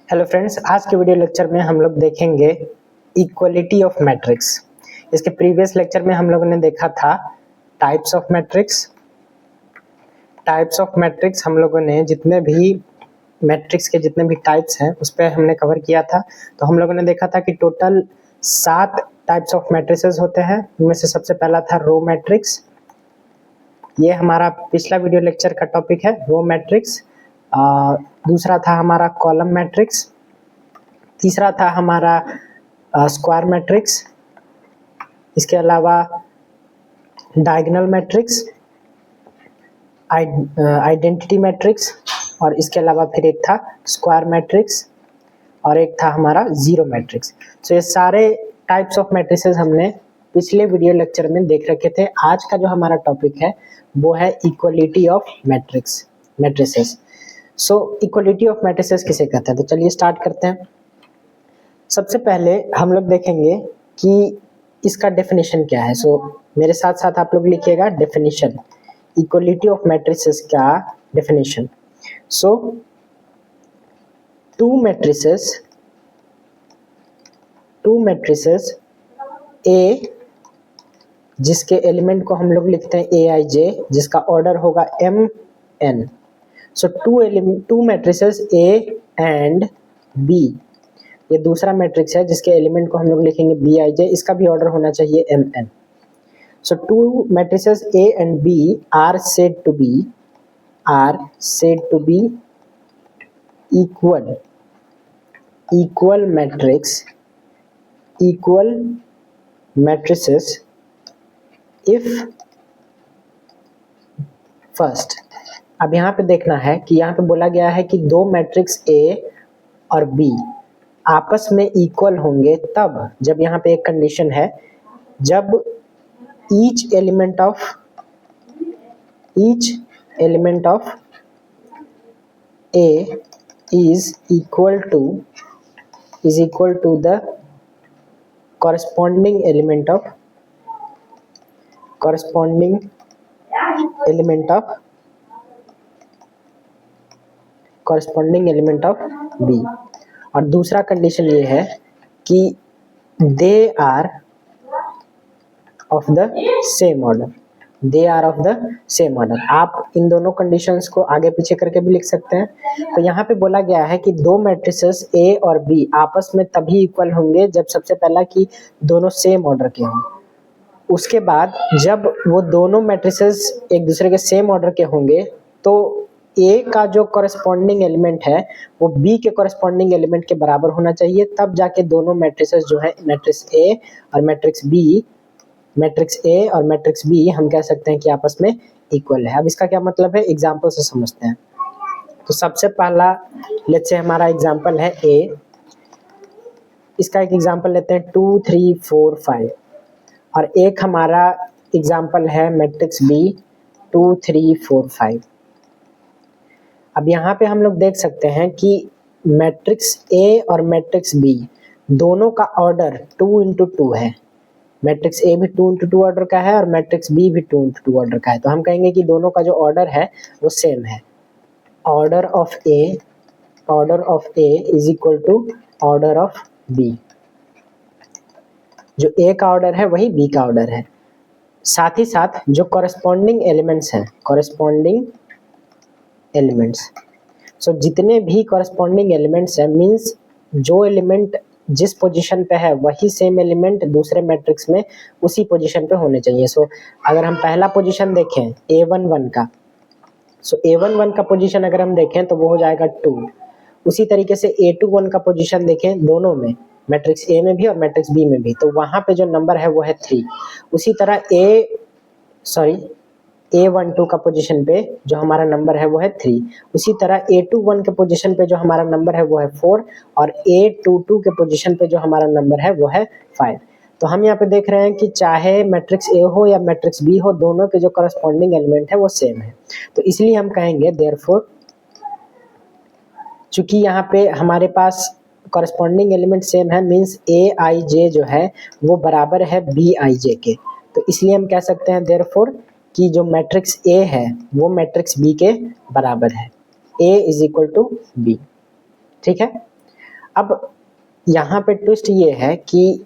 Hello friends, आज के video lecture में हम लोग देखेंगे इक्वलिटी ऑफ मैट्रिक्स। इसके प्रीवियस लेक्चर में हम लोगों ने देखा था types of matrix. Types of matrix हम लोगों ने जितने भी मैट्रिक्स के जितने भी टाइप्स हैं उस पर हमने कवर किया था। तो हम लोगों ने देखा था कि टोटल 7 टाइप्स ऑफ मैट्रिसेस होते हैं। उनमें से सबसे पहला था रो मैट्रिक्स। ये हमारा पिछला वीडियो लेक्चर का टॉपिक है, रो मैट्रिक्स। दूसरा था हमारा कॉलम मैट्रिक्स। तीसरा था हमारा स्क्वायर मैट्रिक्स। इसके अलावा डायगोनल मैट्रिक्स, आइडेंटिटी मैट्रिक्स, और इसके अलावा फिर एक था स्क्वायर मैट्रिक्स और एक था हमारा जीरो मैट्रिक्स। तो ये सारे टाइप्स ऑफ मैट्रिसेस हमने पिछले वीडियो लेक्चर में देख रखे थे। आज का जो हमारा टॉपिक है वो है equality of matrices. So equality of matrices किसे कहते हैं, तो चलिए स्टार्ट करते हैं। सबसे पहले हम लोग देखेंगे कि इसका डेफिनेशन क्या है। सो मेरे साथ साथ आप लोग लिखिएगा डेफिनेशन, इक्वलिटी ऑफ मैट्रिसेस का डेफिनेशन। सो टू मैट्रिसेस ए, जिसके एलिमेंट को हम लोग लिखते हैं ए आई जे, जिसका ऑर्डर होगा M N. So two matrices A and B, ये दूसरा मैट्रिक्स है जिसके एलिमेंट को हम लोग लिखेंगे बी आई जे, इसका भी ऑर्डर होना चाहिए M N. So two matrices A and B are said to be equal matrices if first. अब यहाँ पे देखना है कि यहाँ पे बोला गया है कि दो मैट्रिक्स ए और बी आपस में इक्वल होंगे तब, जब यहाँ पे एक कंडीशन है, जब each element of A is equal to the corresponding element of B। और दूसरा कंडीशन ये है कि they are of the same order. आप इन दोनों कंडीशंस को आगे पीछे करके भी लिख सकते हैं। तो यहाँ पे बोला गया है कि दो मैट्रिसेस ए और बी आपस में तभी इक्वल होंगे जब सबसे पहला कि दोनों सेम ऑर्डर के हों। उसके बाद जब वो दोनों मैट्रिसेस एक दूसरे के सेम ऑर्डर के होंगे तो ए का जो कॉरेस्पॉन्डिंग एलिमेंट है वो बी के कॉरेस्पॉन्डिंग एलिमेंट के बराबर होना चाहिए, तब जाके दोनों मैट्रिसेस जो है मैट्रिक्स ए और मैट्रिक्स बी हम कह सकते हैं कि आपस में इक्वल है। अब इसका क्या मतलब है, एग्जांपल से समझते हैं। तो सबसे पहला लेट्स से हमारा एग्जांपल है ए। इसका एक एग्जांपल लेते हैं 2 3 4 5, और एक हमारा एग्जांपल है मैट्रिक्स बी 2 3 4 5। अब यहाँ पे हम लोग देख सकते हैं कि मैट्रिक्स ए और मैट्रिक्स बी दोनों का ऑर्डर 2 into 2 है। मैट्रिक्स ए भी 2 into 2 ऑर्डर का है और मैट्रिक्स बी भी 2 into 2 ऑर्डर का है। तो हम कहेंगे कि दोनों का जो ऑर्डर है वो सेम है। Order of A is equal to order of B. जो ए का ऑर्डर है वही बी का ऑर्डर है। साथ ही साथ जो कॉरेस्पॉन्डिंग एलिमेंट्स, सो जितने भी कॉरेस्पॉन्डिंग एलिमेंट्स हैं, मीन्स जो एलिमेंट जिस पोजीशन पे है वही सेम एलिमेंट दूसरे मैट्रिक्स में उसी पोजीशन पे होने चाहिए। सो अगर हम पहला पोजीशन देखें A11 का, सो A11 का पोजीशन अगर हम देखें तो वो हो जाएगा 2। उसी तरीके से A21 का पोजीशन देखें दोनों में, मैट्रिक्स ए में भी और मैट्रिक्स बी में भी, तो वहाँ पे जो नंबर है वो है 3। उसी तरह A12 का पोजीशन पे जो हमारा नंबर है वो है 3। उसी तरह A21 के पोजीशन पे जो हमारा नंबर है वो है 4, और A22 के पोजीशन पे जो हमारा नंबर है वो है 5। तो हम यहाँ पे देख रहे हैं कि चाहे मैट्रिक्स ए हो या मैट्रिक्स बी हो, दोनों के जो करस्पॉन्डिंग एलिमेंट है वो सेम है। तो इसलिए हम कहेंगे देयरफॉर, चूंकि यहाँ पे हमारे पास करस्पॉन्डिंग एलिमेंट सेम है, मीन्स ए आई जे जो है वो बराबर है बी आई जे के। तो इसलिए हम कह सकते हैं देयरफॉर कि जो मैट्रिक्स ए है वो मैट्रिक्स बी के बराबर है। ए इज इक्वल टू बी। ठीक है। अब यहाँ पे ट्विस्ट ये है कि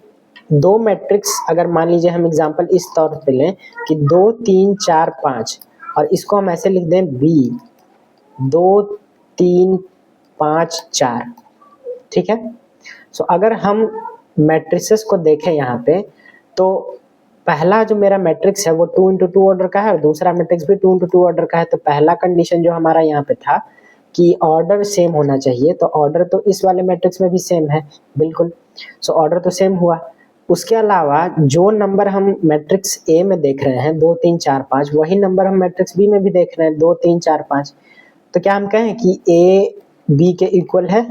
दो मैट्रिक्स अगर मान लीजिए हम एग्जांपल इस तौर पे लें कि 2 3 4 5 और इसको हम ऐसे लिख दें बी 2 3 5 4, ठीक है। सो अगर हम मैट्रिसेस को देखें यहाँ पे तो पहला जो मेरा मैट्रिक्स है वो 2 इंटू 2 ऑर्डर का है और दूसरा मैट्रिक्स भी 2 इंटू 2 ऑर्डर का है। तो पहला कंडीशन जो हमारा यहाँ पे था कि ऑर्डर सेम होना चाहिए, तो ऑर्डर तो इस वाले मैट्रिक्स में भी सेम है, बिल्कुल। सो ऑर्डर तो सेम हुआ। उसके अलावा जो नंबर हम मैट्रिक्स ए में देख रहे हैं 2 3 4 5, वही नंबर हम मैट्रिक्स बी में भी देख रहे हैं 2 3 4 5। तो क्या हम कहें कि ए बी के इक्वल है?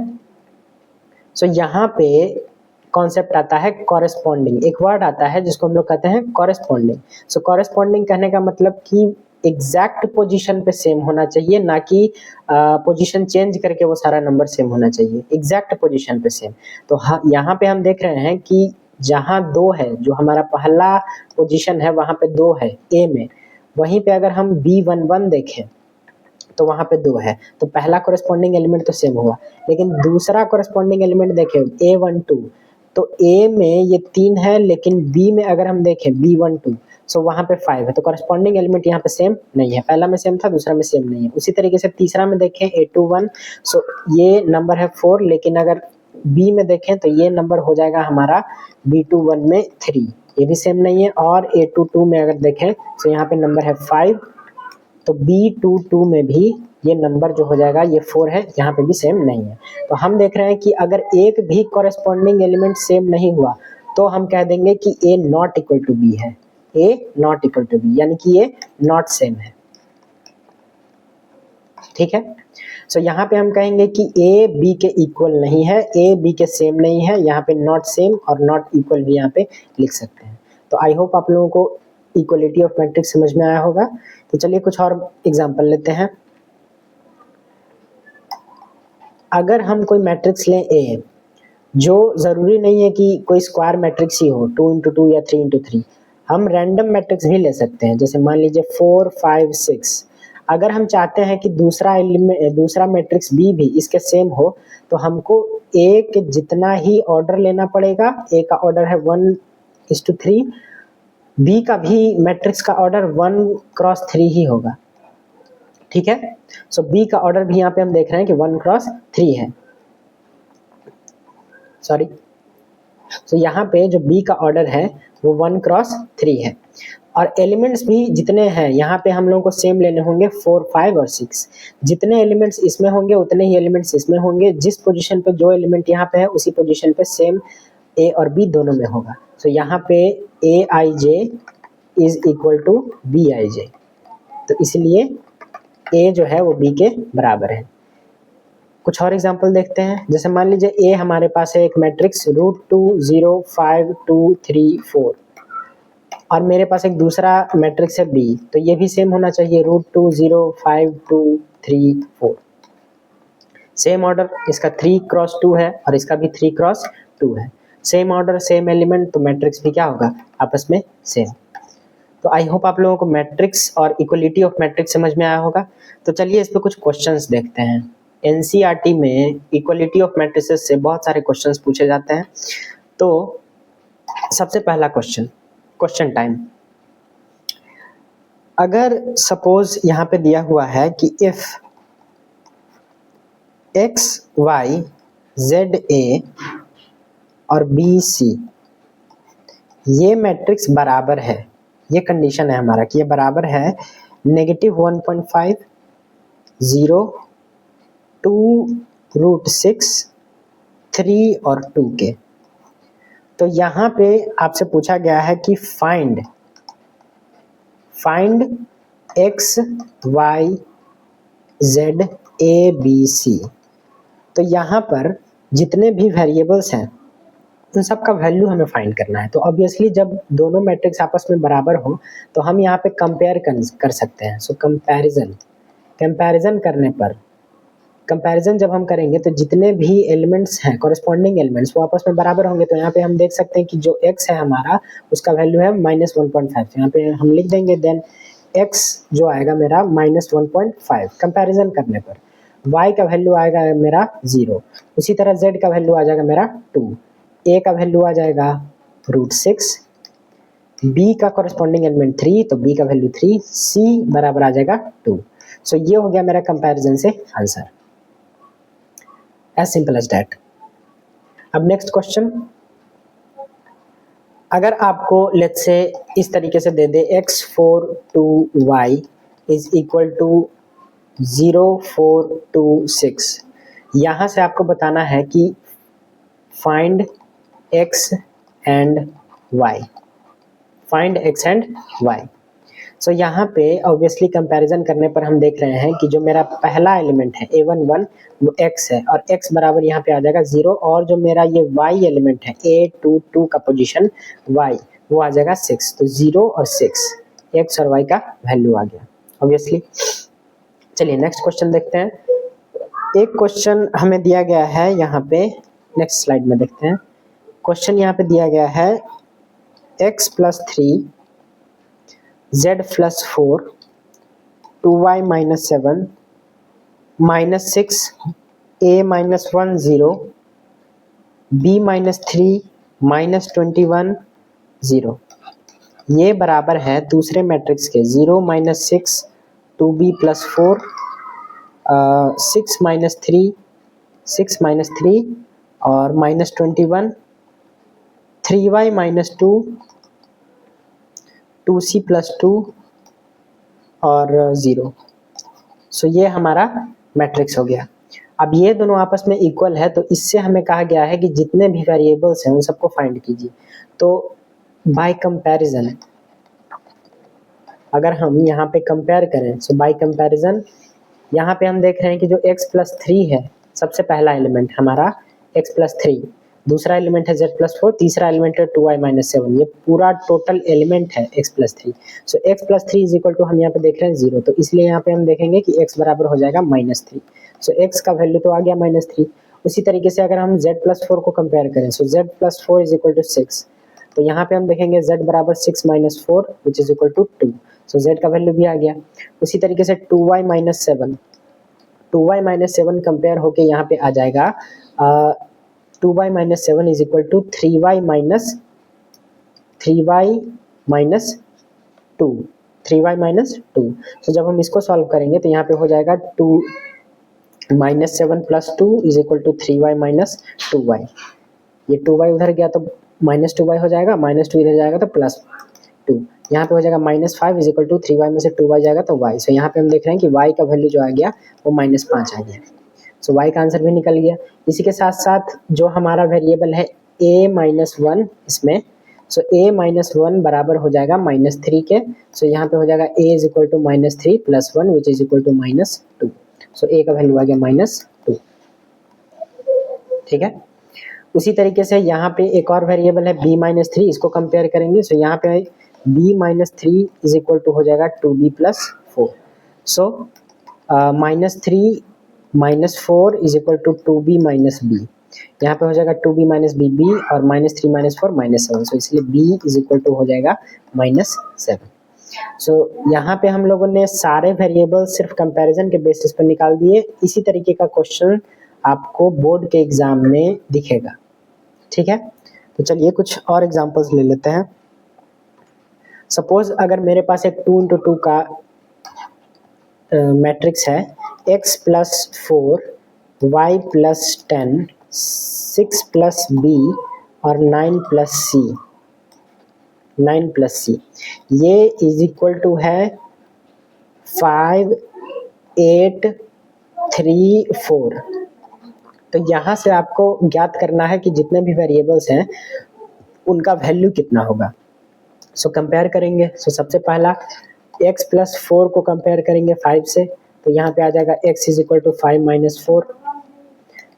सो यहाँ पे कॉन्सेप्ट आता है कॉरेस्पॉन्डिंग, एक वर्ड आता है जिसको हम लोग कहते हैं कॉरेस्पॉन्डिंग। सो कॉरेस्पॉन्डिंग कहने का मतलब कि एग्जैक्ट पोजीशन पे सेम होना चाहिए, ना कि पोजीशन चेंज करके वो सारा नंबर सेम होना चाहिए, एग्जैक्ट पोजीशन पे सेम। तो हाँ, यहाँ पे हम देख रहे हैं कि जहाँ 2 है, जो हमारा पहला पोजीशन है वहाँ पे 2 है ए में, वहीं पे अगर हम B11 देखें तो वहाँ पे 2 है, तो पहला कॉरेस्पॉन्डिंग एलिमेंट तो सेम हुआ। लेकिन दूसरा कॉरेस्पॉन्डिंग एलिमेंट देखें A12, तो ए में ये 3 है, लेकिन बी में अगर हम देखें B12 सो वहाँ पे 5 है, तो कॉरेस्पॉन्डिंग एलिमेंट यहाँ पे सेम नहीं है। पहला में सेम था, दूसरा में सेम नहीं है। उसी तरीके से तीसरा में देखें A21, सो ये नंबर है 4, लेकिन अगर बी में देखें तो ये नंबर हो जाएगा हमारा B21 में 3, ये भी सेम नहीं है। और A22 में अगर देखें तो यहाँ पे नंबर है 5, तो B22 में भी ये नंबर जो हो जाएगा ये 4 है, यहाँ पे भी सेम नहीं है। तो हम देख रहे हैं कि अगर एक भी कॉरेस्पॉन्डिंग एलिमेंट सेम नहीं हुआ तो हम कह देंगे कि A not equal to B है, A not equal to B, यानी कि ये नॉट सेम है, ठीक है। सो यहाँ पे हम कहेंगे कि A B के इक्वल नहीं है, A B के सेम नहीं है, यहाँ पे नॉट सेम और नॉट इक्वल भी यहाँ पे लिख सकते हैं। तो आई होप आप लोगों को इक्वलिटी ऑफ मैट्रिक्स समझ में आया होगा। तो चलिए कुछ और एग्जांपल लेते हैं। अगर हम कोई मैट्रिक्स लें A, जो ज़रूरी नहीं है कि कोई स्क्वायर मैट्रिक्स ही हो 2 इंटू 2 या 3 इंटू 3, हम रैंडम मैट्रिक्स भी ले सकते हैं। जैसे मान लीजिए 4 5 6, अगर हम चाहते हैं कि दूसरा मैट्रिक्स B भी इसके सेम हो, तो हमको A के जितना ही ऑर्डर लेना पड़ेगा। A का ऑर्डर है 1:3, B का भी मैट्रिक्स का ऑर्डर 1x3 ही होगा, ठीक है। सो B का ऑर्डर भी यहाँ पे हम देख रहे हैं कि 1x3 है, सॉरी। सो यहाँ पे जो B का ऑर्डर है वो 1x3 है, और एलिमेंट्स भी जितने हैं यहाँ पे हम लोगों को सेम लेने होंगे 4 5 और 6। जितने एलिमेंट्स इसमें होंगे उतने ही एलिमेंट्स इसमें होंगे। जिस पोजीशन पे जो एलिमेंट यहाँ पे है उसी पोजीशन पे सेम A और B दोनों में होगा। सो यहाँ पे Aij is equal to Bij, तो इसलिए A जो है वो B के बराबर है। कुछ और एग्जांपल देखते हैं। जैसे मान लीजिए A हमारे पास है एक मैट्रिक्स √2 0 5 2 3 4, और मेरे पास एक दूसरा मैट्रिक्स है B, तो ये भी सेम होना चाहिए √2 0 5 2 3 4। सेम ऑर्डर, इसका 3x2 है और इसका भी 3x2 है। सेम ऑर्डर सेम एलिमेंट, तो मैट्रिक्स भी क्या होगा आपस में सेम। तो आई होप आप लोगों को मैट्रिक्स और इक्वलिटी ऑफ मैट्रिक्स समझ में आया होगा। तो चलिए इस पे कुछ क्वेश्चंस देखते हैं। एनसीईआरटी में इक्वलिटी ऑफ मैट्रिसेस से बहुत सारे क्वेश्चंस पूछे जाते हैं। तो सबसे पहला क्वेश्चन टाइम। अगर सपोज यहाँ पे दिया हुआ है कि if x y z a और b c ये मैट्रिक्स बराबर है, ये कंडीशन है हमारा कि ये बराबर है -1.5 0 2√6 3 और 2 के। तो यहाँ पे आपसे पूछा गया है कि find x y z a b c। तो यहाँ पर जितने भी वेरिएबल्स हैं उन सब का वैल्यू हमें फाइंड करना है। तो ऑब्वियसली जब दोनों मैट्रिक्स आपस में बराबर हो तो हम यहाँ पे कंपेयर कर सकते हैं। सो कंपैरिजन करने पर, कंपैरिजन जब हम करेंगे तो जितने भी एलिमेंट्स हैं कॉरेस्पॉन्डिंग एलिमेंट्स वो आपस में बराबर होंगे। तो यहाँ पे हम देख सकते हैं कि जो x है हमारा उसका वैल्यू है -1.5, यहाँ पे हम लिख देंगे देन x जो आएगा मेरा -1.5 कंपैरिजन करने पर। y का वैल्यू आएगा मेरा 0, उसी तरह z का वैल्यू आ जाएगा मेरा 2, a का वैल्यू आ जाएगा √6, b का कॉरेस्पॉन्डिंग एलिमेंट 3, तो b का वैल्यू 3, c बराबर आ जाएगा 2। सो ये हो गया मेरा कंपैरिजन से answer, as simple as that. अब नेक्स्ट क्वेश्चन, अगर आपको लेट्स से इस तरीके से दे दे x4 2 y is equal to 0 4 2 6, यहाँ से आपको बताना है कि find x and y, find x and y। सो यहाँ पे ऑब्वियसली कंपैरिजन करने पर हम देख रहे हैं कि जो मेरा पहला एलिमेंट है a11 वो x है, और x बराबर यहाँ पे आ जाएगा 0, और जो मेरा ये y एलिमेंट है a22 का पोजीशन y वो आ जाएगा 6, तो 0 और 6 x और y का वैल्यू आ गया ऑब्वियसली। चलिए नेक्स्ट क्वेश्चन देखते हैं। एक क्वेश्चन हमें दिया गया है यहाँ पे, नेक्स्ट स्लाइड में देखते हैं। क्वेश्चन यहाँ पे दिया गया है x + 3 z + 4 2y - 7 -6 a - 1 0 b - 3 -21 0, ये बराबर है दूसरे मैट्रिक्स के 0 - 6 2b + 4 6 - 3 और -21 3y - 2 2c + 2 और 0। सो ये हमारा मैट्रिक्स हो गया। अब ये दोनों आपस में इक्वल है, तो इससे हमें कहा गया है कि जितने भी वेरिएबल्स हैं उन सबको फाइंड कीजिए। तो बाय कंपैरिजन अगर हम यहाँ पे कंपेयर करें, सो बाय कंपैरिजन यहाँ पे हम देख रहे हैं कि जो x + 3 है, सबसे पहला एलिमेंट हमारा x + 3, दूसरा एलिमेंट है z + 4, तीसरा एलिमेंट है 2y - 7, ये पूरा टोटल एलिमेंट है x + 3। So x + 3 is equal to हम यहाँ पे देख रहे हैं 0, तो इसलिए यहाँ पे हम देखेंगे कि x बराबर हो जाएगा -3। सो x का वैल्यू तो आ गया -3। उसी तरीके से अगर हम z + 4 को कंपेयर करें, सो z + 4 इज इक्वल टू 6, तो यहाँ पे हम देखेंगे z बराबर 6 - 4 which is equal to 2, so z का वैल्यू भी आ गया। उसी तरीके से 2y - 7 कंपेयर होके यहाँ पे आ जाएगा 2y - 7 is equal to 3y - 2। तो जब हम इसको सॉल्व करेंगे तो यहाँ पे हो जाएगा 2 - 7 + 2 is equal to 3y - 2y। ये 2y उधर गया तो -2y हो जाएगा, -2 इधर जाएगा तो +2, यहाँ पे हो जाएगा -5 इज इक्वल टू 3y में से 2y जाएगा तो y। सो यहाँ पे हम देख रहे हैं कि y का वैल्यू जो आ गया वो -5 आ गया। सो y का आंसर भी निकल गया। इसी के साथ साथ जो हमारा वेरिएबल है a - 1 इसमें, सो a - 1 बराबर हो जाएगा -3 के, सो यहाँ पे हो जाएगा a is equal to -3 + 1 which is equal to -2, so a का वैल्यू आ गया -2। ठीक है, उसी तरीके से यहाँ पे एक और वेरिएबल है b - 3, इसको कंपेयर करेंगे। सो यहाँ पे b - 3 इज इक्वल टू हो जाएगा 2b + 4, so -3 - 4 is equal to 2b - b, यहाँ पे हो जाएगा 2b - b और -3 - 4 -7, सो इसलिए b इज इक्वल टू हो जाएगा -7। सो यहाँ पे हम लोगों ने सारे वेरिएबल सिर्फ कंपैरिजन के बेसिस पर निकाल दिए। इसी तरीके का क्वेश्चन आपको बोर्ड के एग्जाम में दिखेगा। ठीक है, तो चलिए कुछ और एग्जांपल्स ले लेते हैं। सपोज अगर मेरे पास एक 2 × 2 का मैट्रिक्स है, x + 4 y + 10 6 + b और 9 + c, ये इज इक्वल टू है 5 8 3 4। तो यहाँ से आपको ज्ञात करना है कि जितने भी वेरिएबल्स हैं उनका वैल्यू कितना होगा। सो कंपेयर करेंगे। सो सबसे पहला x + 4 को कंपेयर करेंगे 5 से, तो यहाँ पे आ जाएगा x इज इक्वल टू 5 - 4,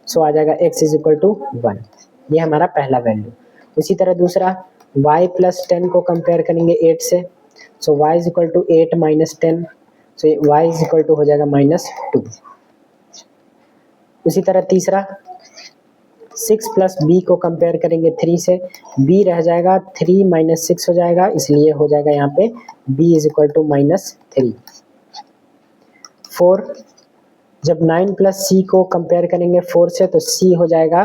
सो आ जाएगा x इज इक्वल टू 1, ये हमारा पहला वैल्यू। इसी तरह दूसरा y + 10 को कंपेयर करेंगे 8 से, so y is equal to 8 - 10, so y is equal to हो जाएगा -2। उसी तरह तीसरा 6 + b को कंपेयर करेंगे 3 से, b रह जाएगा 3 - 6 हो जाएगा, इसलिए हो जाएगा यहाँ पे b इज इक्वल टू -3। 4 जब 9 प्लस सी को कंपेयर करेंगे 4 से तो सी हो जाएगा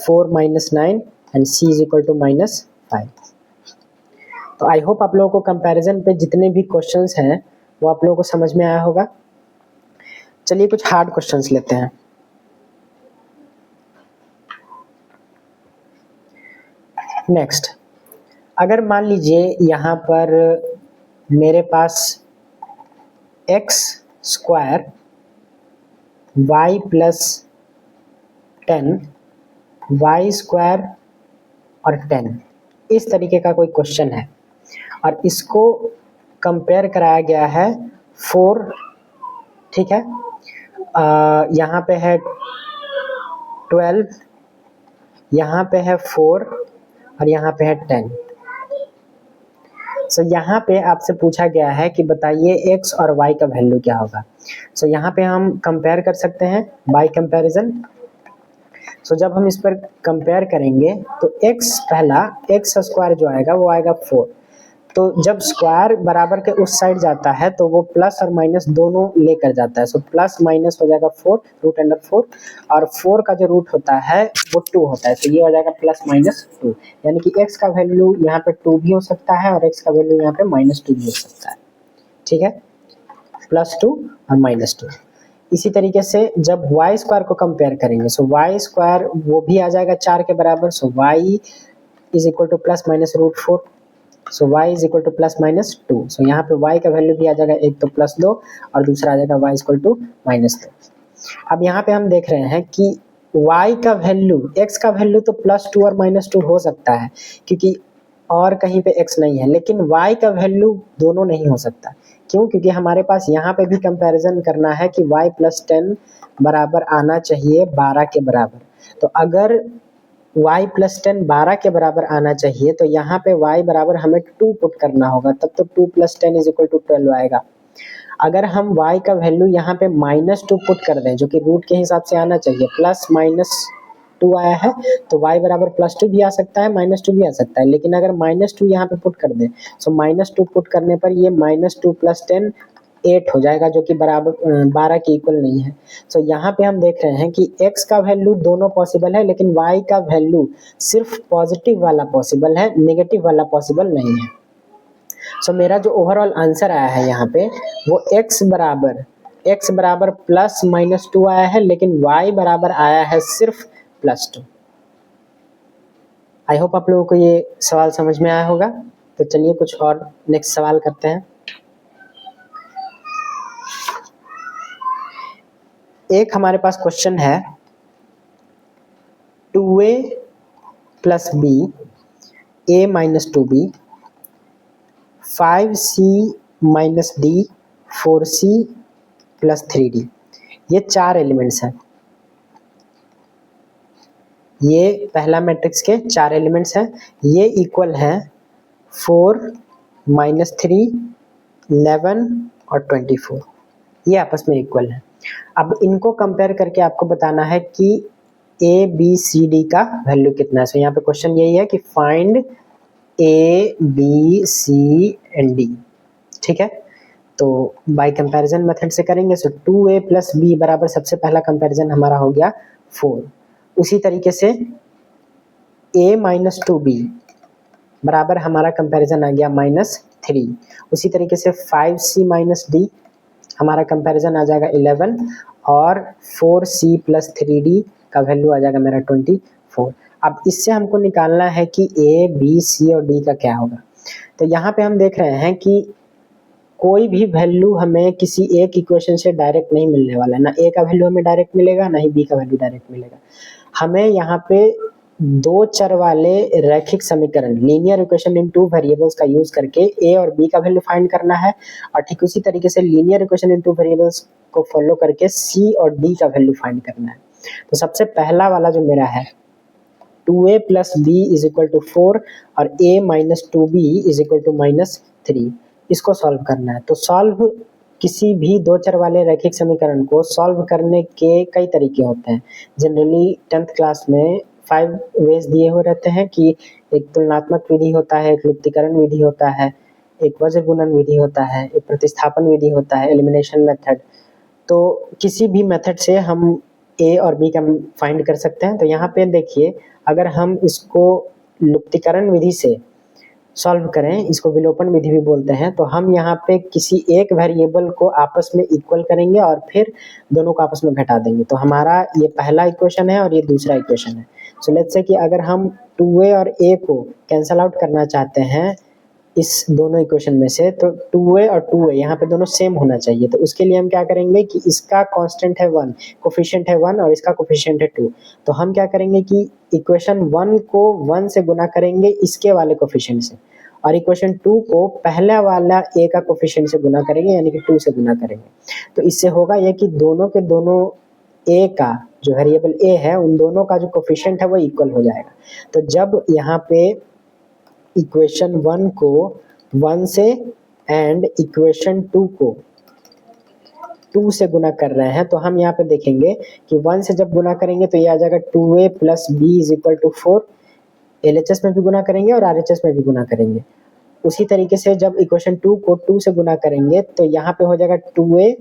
4 minus 9 and C is equal to -5। तो आई होप आप लोगों को कंपैरिजन पे जितने भी क्वेश्चंस हैं वो आप लोगों को समझ में आया होगा। चलिए कुछ हार्ड क्वेश्चंस लेते हैं। नेक्स्ट, अगर मान लीजिए यहाँ पर मेरे पास x square y plus 10 y square और 10 इस तरीके का कोई क्वेश्चन है और इसको कंपेयर कराया गया है 4, ठीक है, यहाँ पे है 12, यहाँ पे है 4 और यहाँ पे है 10। सो यहाँ पे आपसे पूछा गया है कि बताइए x और y का वैल्यू क्या होगा। सो यहाँ पे हम कंपेयर कर सकते हैं बाय कंपैरिजन। सो जब हम इस पर कंपेयर करेंगे तो x पहला x स्क्वायर जो आएगा वो आएगा 4। तो जब स्क्वायर बराबर के उस साइड जाता है तो वो प्लस और माइनस दोनों लेकर जाता है। सो प्लस माइनस हो जाएगा 4 रूट अंडर 4 और 4 का जो रूट होता है वो 2 होता है। तो ये हो जाएगा प्लस माइनस 2, यानी कि x का वैल्यू यहाँ पे 2 भी हो सकता है और x का वैल्यू यहाँ पे -2 भी हो सकता है, ठीक है, +2 और -2। इसी तरीके से जब y स्क्वायर को कंपेयर करेंगे सो y स्क्वायर वो भी आ जाएगा 4 के बराबर। So y is equal to plus minus root 4। So y is equal to plus minus 2। So यहाँ पे y का वैल्यू भी आ जाएगा, एक तो +2 और दूसरा आ जाएगा y इज इक्वल टू -2। अब यहाँ पे हम देख रहे हैं कि y का वैल्यू, x का वैल्यू तो +2 और -2 हो सकता है क्योंकि और कहीं पे x नहीं है, लेकिन y का वैल्यू दोनों नहीं हो सकता। क्यों? क्योंकि हमारे पास यहाँ पे भी कंपैरिजन करना है कि y प्लस 10 बराबर आना चाहिए 12 के बराबर। तो अगर y प्लस 10 12 के बराबर आना चाहिए तो यहाँ पे y बराबर हमें 2 पुट करना होगा, तब तो 2 प्लस 10 इज इक्वल टू 12 आएगा। अगर हम y का वैल्यू यहाँ पे -2 पुट कर दें जो कि रूट के हिसाब से आना चाहिए, प्लस माइनस 2 आया है तो y बराबर +2 भी आ सकता है, -2 भी आ सकता है। लेकिन अगर -2 यहाँ पे पुट कर दें सो -2 पुट करने पर ये -2 प्लस 10 8 हो जाएगा जो कि बराबर 12 के इक्वल नहीं है। सो यहाँ पे हम देख रहे हैं कि x का वैल्यू दोनों पॉसिबल है लेकिन y का वैल्यू सिर्फ पॉजिटिव वाला पॉसिबल है, नेगेटिव वाला पॉसिबल नहीं है। सो मेरा जो ओवरऑल आंसर आया है यहाँ पे वो x बराबर प्लस -2 आया है लेकिन y बराबर आया है सिर्फ +2। आई होप आप लोगों को ये सवाल समझ में आया होगा। तो चलिए कुछ और नेक्स्ट सवाल करते हैं। एक हमारे पास क्वेश्चन है 2a plus b a minus 2b 5c minus d 4c plus 3d। ये 4 एलिमेंट्स हैं। ये पहला मैट्रिक्स के 4 एलिमेंट्स हैं। ये इक्वल है 4 -3 11 और 24। ये आपस में इक्वल है। अब इनको कंपेयर करके आपको बताना है कि a b c d का वैल्यू कितना है। सो यहाँ पे क्वेश्चन यही है कि find a b c and d, ठीक है। तो बाय कंपैरिजन मेथड से करेंगे। सो 2a प्लस b बराबर सबसे पहला कंपैरिजन हमारा हो गया 4। उसी तरीके से a माइनस 2b बराबर हमारा कंपैरिजन आ गया -3। उसी तरीके से 5c माइनस d हमारा कंपैरिजन आ जाएगा 11 और 4c प्लस 3d का वैल्यू आ जाएगा मेरा 24। अब इससे हमको निकालना है कि a b c और d का क्या होगा। तो यहाँ पे हम देख रहे हैं कि कोई भी वैल्यू हमें किसी एक इक्वेशन से डायरेक्ट नहीं मिलने वाला है। ना a का वैल्यू हमें डायरेक्ट मिलेगा ना ही b का वैल्यू डायरेक्ट मिलेगा। हमें यहाँ पे 2 चर वाले रैखिक समीकरण लीनियर इक्वेशन इन 2 वेरिएबल्स का यूज करके a और b का वैल्यू फाइंड करना है और ठीक उसी तरीके से लीनियर इक्वेशन इन 2 वेरिएबल्स को फॉलो करके c और d का वैल्यू फाइंड करना है। तो सबसे पहला वाला जो मेरा है 2a plus b is equal to 4 और a minus 2b is equal to -3, इसको सॉल्व करना है। तो सॉल्व किसी भी 2 चर वाले रैखिक समीकरण को सॉल्व करने के कई तरीके होते हैं। जनरली 10th क्लास में 5 वेज दिए हुए रहते हैं कि एक तुलनात्मक विधि होता है, एक लुप्तीकरण विधि होता है, एक वज्र गुणन विधि होता है, एक प्रतिस्थापन विधि होता है, एलिमिनेशन मेथड, तो किसी भी मेथड से हम ए और बी का फाइंड कर सकते हैं। तो यहाँ पे देखिए, अगर हम इसको लुप्तीकरण विधि से सॉल्व करें, इसको विलोपन विधि भी बोलते हैं, तो हम यहाँ पे किसी एक वेरिएबल को आपस में इक्वल करेंगे और फिर दोनों को आपस में घटा देंगे। तो हमारा ये पहला इक्वेशन है और ये दूसरा इक्वेशन है। सो लेट्स से कि अगर हम 2a और a को कैंसल आउट करना चाहते हैं इस दोनों इक्वेशन में से, तो 2a और 2a यहाँ पे दोनों सेम होना चाहिए। तो उसके लिए हम क्या करेंगे कि इसका कांस्टेंट है 1, कोफिशिएंट है 1 और इसका कोफिशिएंट है 2। तो हम क्या करेंगे कि इक्वेशन 1 को 1 से गुना करेंगे इसके वाले कोफिशिएंट से, और इक्वेशन 2 को पहला वाला a का कोफिशिएंट से गुना करेंगे, यानी कि 2 से गुना करेंगे। तो इससे होगा ये कि दोनों के दोनों a का जो वेरिएबल a है उन दोनों का जो कोफिशिएंट है वो इक्वल हो जाएगा। तो जब यहाँ पे इक्वेशन 1 को 1 से एंड इक्वेशन 2 को 2 से गुना कर रहे हैं, तो हम यहाँ पे देखेंगे कि 1 से जब गुना करेंगे तो ये आ जाएगा 2a plus b is equal to 4। LHS में भी गुना करेंगे और RHS में भी गुना करेंगे। उसी तरीके से जब इक्वेशन 2 को 2 से गुना करेंगे तो यहाँ पे हो जाएगा 2a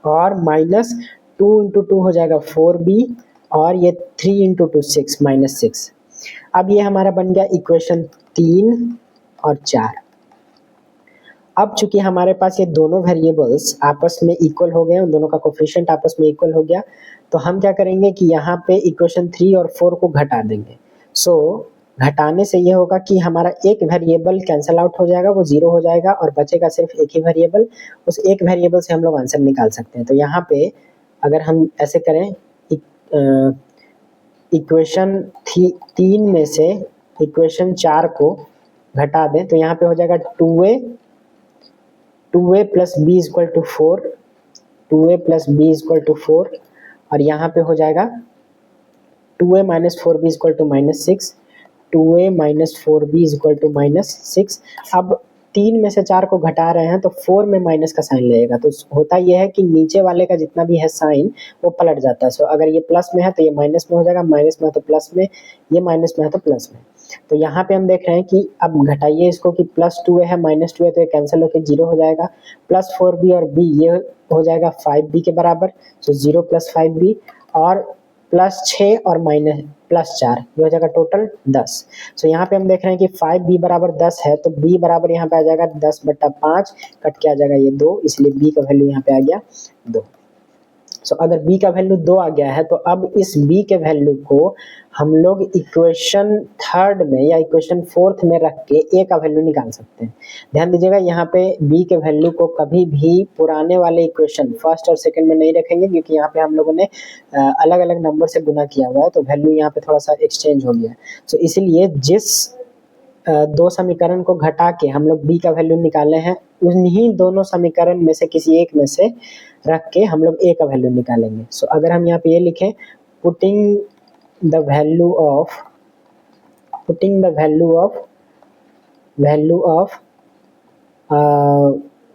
और माइनस 2 इंटू 2 हो जाएगा 4b और ये 3 इंटू 2 6 माइनस 6। अब ये हमारा बन गया इक्वेशन 3 और 4। अब चूंकि हमारे पास ये दोनों वेरिएबल्स आपस में इक्वल हो गए, उन दोनों का कोफिशिएंट आपस में इक्वल हो गया, तो हम क्या करेंगे कि यहाँ पे इक्वेशन 3 और 4 को घटा देंगे। सो घटाने से ये होगा कि हमारा एक वेरिएबल कैंसल आउट हो जाएगा, वो 0 हो जाएगा और बचेगा सिर्फ एक ही वेरिएबल। उस एक वेरिएबल से हम लोग आंसर निकाल सकते हैं। तो यहाँ पे अगर हम ऐसे करें, इक्वेशन 3 में से इक्वेशन 4 को घटा दें, तो यहाँ पे हो जाएगा 2a plus b is equal to 4, 2a plus b is equal to 4, और यहाँ पे हो जाएगा 2a minus 4b is equal to minus 6, 2a minus 4b is equal to minus 6। अब 3 में से 4 को घटा रहे हैं तो 4 में माइनस का साइन लगेगा। तो होता यह है कि नीचे वाले का जितना भी है साइन वो पलट जाता है। सो अगर ये प्लस में है तो ये माइनस में हो जाएगा, माइनस में है तो प्लस में, ये माइनस में है तो प्लस में। तो यहाँ पे हम देख रहे हैं कि अब घटाइए इसको कि प्लस 2 है माइनस 2 है, तो ये कैंसिल होकर 0 हो जाएगा। प्लस 4b और b ये हो जाएगा 5b के बराबर, सो 0 प्लस 5b, और प्लस 6 और माइनस प्लस 4 ये हो जाएगा टोटल 10। सो यहाँ पे हम देख रहे हैं कि 5b बराबर 10 है, तो b बराबर यहाँ पे आ जाएगा 10/5, कट के आ जाएगा ये 2, इसलिए b का वैल्यू यहाँ पे आ गया 2। सो अगर b का वैल्यू 2 आ गया है तो अब इस b के वैल्यू को हम लोग इक्वेशन 3 में या इक्वेशन 4 में रख के a का वैल्यू निकाल सकते हैं। ध्यान दीजिएगा, यहाँ पे b के वैल्यू को कभी भी पुराने वाले इक्वेशन फर्स्ट और सेकंड में नहीं रखेंगे, क्योंकि यहाँ पे हम लोगों ने अलग अलग नंबर से गुना किया हुआ है, तो वैल्यू यहाँ पे थोड़ा सा एक्सचेंज हो गया है। सो इसीलिए जिस दो समीकरण को घटा के हम लोग b का वैल्यू निकाले हैं, उन्हीं दोनों समीकरण में से किसी एक में से रख के हम लोग a का वैल्यू निकालेंगे। सो अगर हम यहाँ पे ये लिखें, putting the value of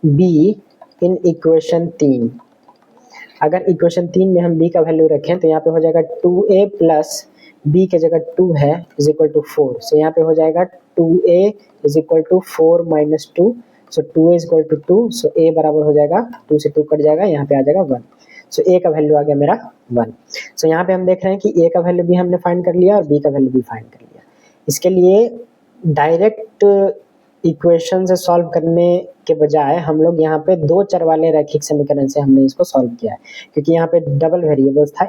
b in equation 3। अगर इक्वेशन 3 में हम b का वैल्यू रखें तो यहाँ पे हो जाएगा 2a प्लस b के जगह 2 है इज इक्वल टू 4। सो यहाँ पे हो जाएगा 2a is equal to 4 minus 2, so 2a is equal to 2, so a बराबर हो जाएगा 2 से 2 कट जाएगा, यहाँ पे आ जाएगा 1। सो a का वैल्यू आ गया मेरा 1। सो यहाँ पे हम देख रहे हैं कि a का वैल्यू भी हमने फाइंड कर लिया और b का वैल्यू भी फाइंड कर लिया। इसके लिए डायरेक्ट इक्वेशन से सॉल्व करने के बजाय हम लोग यहाँ पे दो चर वाले रैखिक समीकरण से हमने इसको सॉल्व किया है, क्योंकि यहाँ पे डबल वेरिएबल्स था,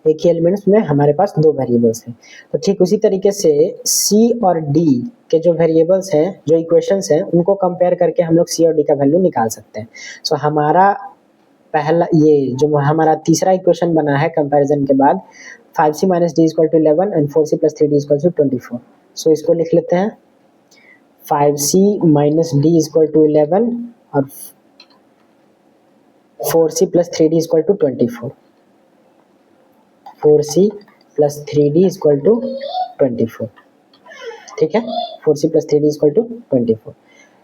एक ही एलिमेंट्स में हमारे पास दो वेरिएबल्स हैं। तो ठीक उसी तरीके से C और D के जो वेरिएबल्स हैं, जो इक्वेशंस हैं, उनको कंपेयर करके हम लोग C और D का वैल्यू निकाल सकते हैं। सो हमारा पहला ये जो हमारा तीसरा इक्वेशन बना है कंपैरिजन के बाद, 5c minus D equal to 11 and 4c plus 3d equal to 24। So इसको लिख लेते हैं, 5c minus D equal to 11 और 4c plus 3d equal to 24। 4c plus 3d equal to 24। ठीक है, 4c plus 3d equal to 24।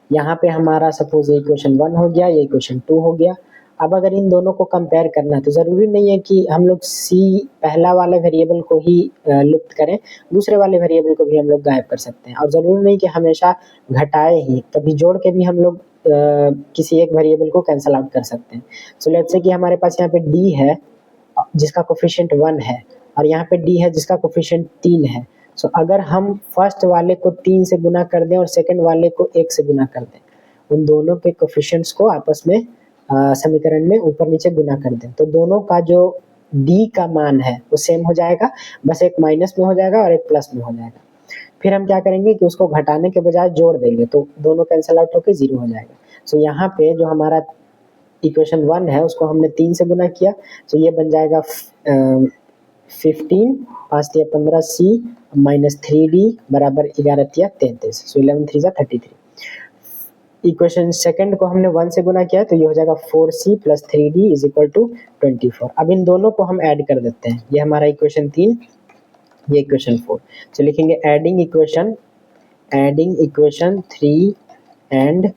यहाँ पे हमारा सपोज ये इक्वेशन 1 हो गया, ये इक्वेशन 2 हो गया। अब अगर इन दोनों को कंपेयर करना है तो ज़रूरी नहीं है कि हम लोग सी पहला वाले वेरिएबल को ही लुप्त करें, दूसरे वाले वेरिएबल को भी हम लोग गायब कर सकते हैं। और ज़रूरी नहीं कि हमेशा घटाए ही, कभी जोड़ के भी हम लोग किसी एक वेरिएबल को कैंसल आउट कर सकते हैं। सो लेट्स से कि हमारे पास यहाँ पे डी है जिसका कोफिशिएंट 1 है, और यहाँ पे डी है जिसका कोफिशिएंट 3 है। सो अगर हम फर्स्ट वाले को 3 से गुना कर दें और सेकंड वाले को 1 से गुना कर दें, उन दोनों के कोफिशिएंट्स को आपस में समीकरण में ऊपर नीचे गुना कर दें, तो दोनों का जो डी का मान है वो सेम हो जाएगा, बस एक माइनस में हो जाएगा और एक प्लस में हो जाएगा। फिर हम क्या करेंगे कि उसको घटाने के बजाय जोड़ देंगे, तो दोनों कैंसल आउट होकर 0 हो जाएगा। सो यहाँ पे जो हमारा इक्वेशन 1 है उसको हमने 3 से गुना किया, तो ये बन जाएगा 15 5 या 15 सी माइनस 3d बराबर 11 या 33। सो 11 3 जा 33। इक्वेशन सेकंड को हमने 1 से गुना किया तो ये हो जाएगा 4c plus 3d is equal to 24। अब इन दोनों को हम ऐड कर देते हैं, ये हमारा इक्वेशन 3, ये इक्वेशन 4। तो लिखेंगे adding equation 3 and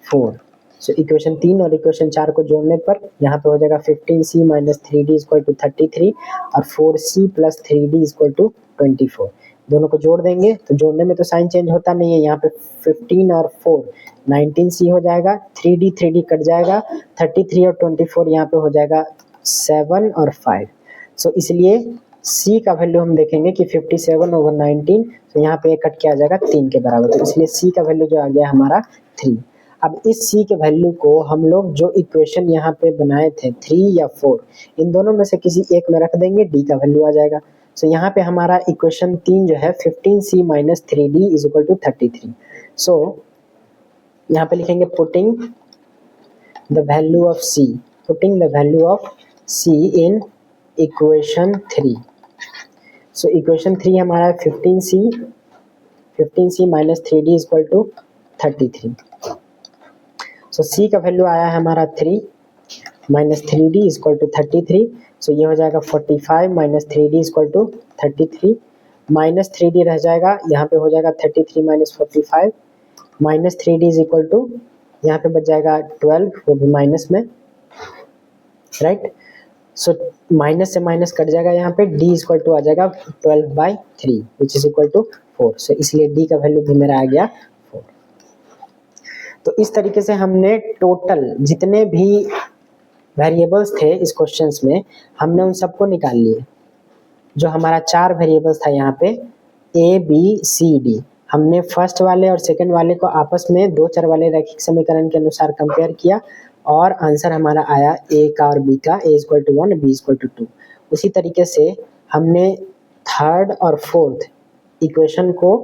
4। So equation 3 और इक्वेशन 4 को जोड़ने पर यहाँ पे हो जाएगा 15c minus 3d equal to 33 और 4c plus 3d equal to 24। दोनों को जोड़ देंगे तो जोड़ने में तो साइन चेंज होता नहीं है, यहाँ पे 15 और 4 19c हो जाएगा, 3d कट जाएगा, 33 और 24 यहाँ पे हो जाएगा 7 और 5। सो इसलिए c का वैल्यू हम देखेंगे कि 57 ओवर 19, तो यहाँ पे कट के आ जाएगा 3 के बराबर, तो इसलिए c का वैल्यू जो आ गया हमारा 3। अब इस c के वैल्यू को हम लोग जो इक्वेशन यहाँ पे बनाए थे 3 या 4, इन दोनों में से किसी एक में रख देंगे, d का वैल्यू आ जाएगा। सो यहाँ पे हमारा इक्वेशन 3 जो है 15c minus 3d is equal to 33। So यहाँ पे लिखेंगे putting the value of c in equation 3। So equation 3 हमारा 15c minus 3d is equal to 33। So c का वैल्यू आया है हमारा 3 minus 3d is equal to 33। So ये हो जाएगा 45 minus 3d is equal to 33, minus 3d रह जाएगा, यहाँ पे हो जाएगा 33 minus 45, minus 3d is equal to यहाँ पे बच जाएगा 12, वो भी माइनस में, राइट। सो माइनस से माइनस कट जाएगा, यहाँ पे d इज इक्वल टू आ जाएगा 12/3 विच इज इक्वल टू 4। सो इसलिए d का वैल्यू भी मेरा आ गया 4। तो इस तरीके से हमने टोटल जितने भी वेरिएबल्स थे इस क्वेश्चंस में, हमने उन सबको निकाल लिए। जो हमारा 4 वेरिएबल्स था यहाँ पे a b c d, हमने फर्स्ट वाले और सेकंड वाले को आपस में दो चर वाले रैखिक समीकरण के अनुसार कंपेयर किया और आंसर हमारा आया a का और b का, a equal to 1 b equal to 2। उसी तरीके से हमने थर्ड और फोर्थ इक्वेशन को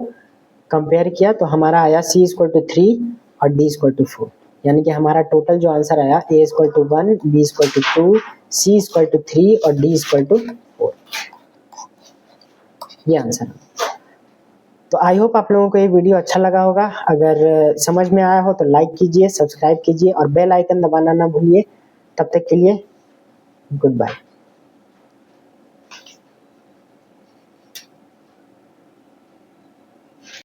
कंपेयर किया तो हमारा आया c इक्वल टू 3 और d इक्वल टू 4, यानी कि हमारा टोटल जो आंसर आया a equal to 1 b equal to 2 c equal to 3 और d इक्वल टू 4, ये आंसर है। तो आई होप आप लोगों को ये वीडियो अच्छा लगा होगा। अगर समझ में आया हो तो लाइक कीजिए, सब्सक्राइब कीजिए और बेल आइकन दबाना ना भूलिए। तब तक के लिए गुड बाय।